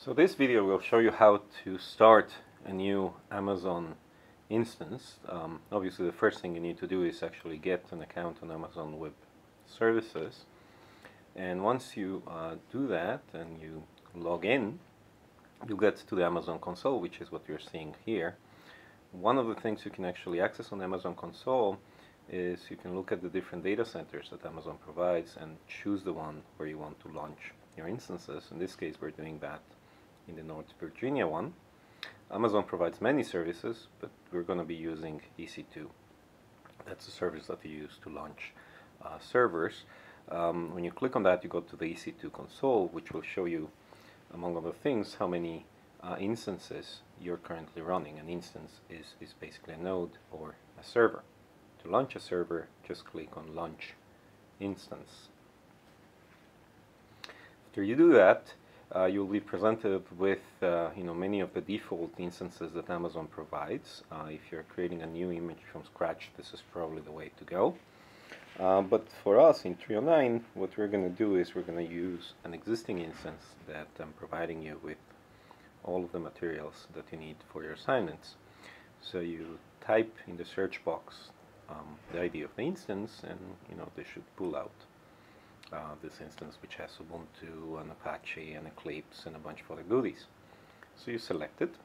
So this video will show you how to start a new Amazon instance. Obviously the first thing you need to do is actually get an account on Amazon Web Services, and once you do that and you log in, you get to the Amazon console, which is what you're seeing here. One of the things you can actually access on Amazon console is you can look at the different data centers that Amazon provides and choose the one where you want to launch your instances. In this case we're doing that in the North Virginia one. Amazon provides many services, but we're going to be using EC2. That's the service that you use to launch servers. When you click on that, you go to the EC2 console, which will show you, among other things, how many instances you're currently running. An instance is basically a node or a server. To launch a server, just click on Launch Instance. After you do that, you'll be presented with many of the default instances that Amazon provides. If you're creating a new image from scratch, this is probably the way to go. But for us in 309, what we're going to do is we're going to use an existing instance that I'm providing you with all of the materials that you need for your assignments. So you type in the search box the ID of the instance, and they should pull out this instance, which has Ubuntu and Apache and Eclipse and a bunch of other goodies. So you select it,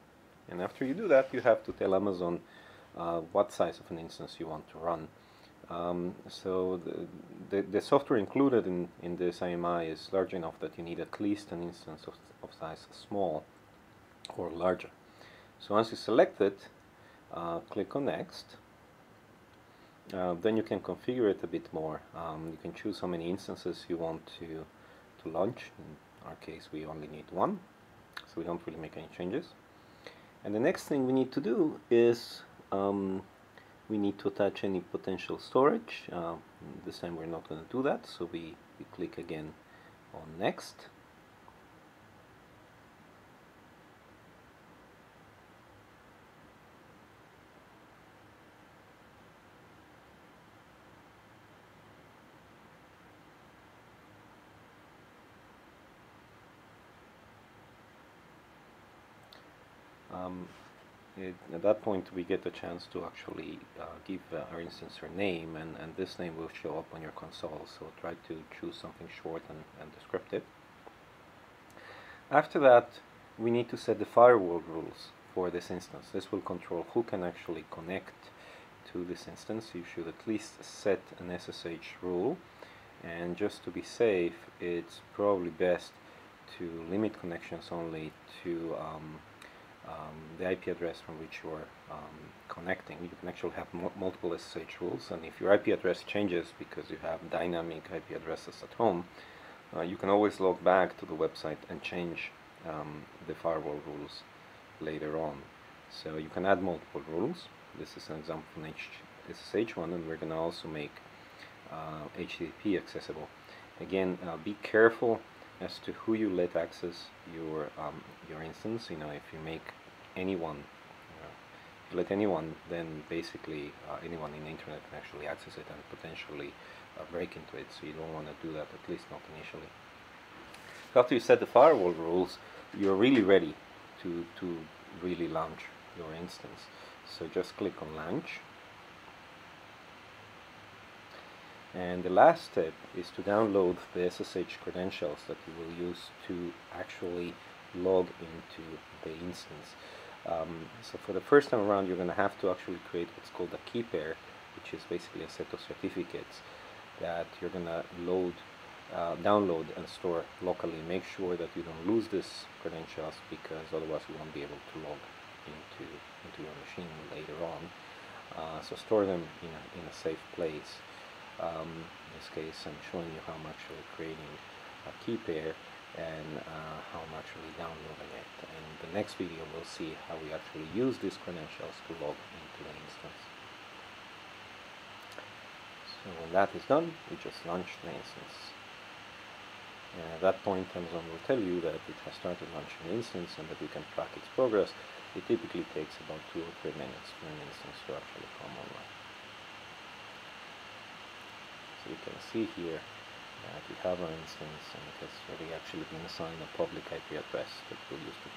and after you do that, you have to tell Amazon what size of an instance you want to run. So the software included in this IMI is large enough that you need at least an instance of size small or larger. So once you select it, click on Next. Then you can configure it a bit more. You can choose how many instances you want to launch. In our case, we only need one, so we don't really make any changes. And the next thing we need to do is we need to attach any potential storage. This time we're not going to do that, so we click again on Next. At that point we get a chance to actually give our instance her name, and this name will show up on your console, so try to choose something short and descriptive. After that, we need to set the firewall rules for this instance. This will control who can actually connect to this instance. You should at least set an SSH rule, and just to be safe, it's probably best to limit connections only to the IP address from which you are connecting. You can actually have multiple SSH rules, and if your IP address changes because you have dynamic IP addresses at home, you can always log back to the website and change the firewall rules later on. So you can add multiple rules. This is an example from SSH one, and we're going to also make HTTP accessible. Again, be careful as to who you let access your instance. If you make anyone, let anyone, then basically anyone in the internet can actually access it and potentially break into it. So you don't want to do that, at least not initially. So after you set the firewall rules, you're really ready to really launch your instance. So just click on Launch. And the last step is to download the SSH credentials that you will use to actually log into the instance. So for the first time around, you're going to have to actually create what's called a key pair, which is basically a set of certificates that you're going to download and store locally. Make sure that you don't lose these credentials, because otherwise you won't be able to log into your machine later on. So store them in a safe place. In this case, I'm showing you how I'm actually creating a key pair and how I'm actually downloading it. And in the next video, we'll see how we actually use these credentials to log into the instance. So when that is done, we just launch the instance. And at that point, Amazon will tell you that it has started launching the instance and that you can track its progress. It typically takes about 2 or 3 minutes for an instance to actually come online. So you can see here that we have our instance and it has already actually been assigned a public IP address that we'll use to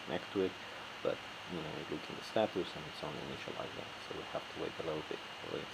connect to it, but you know, we look in the status and it's only initializing, so we have to wait a little bit for it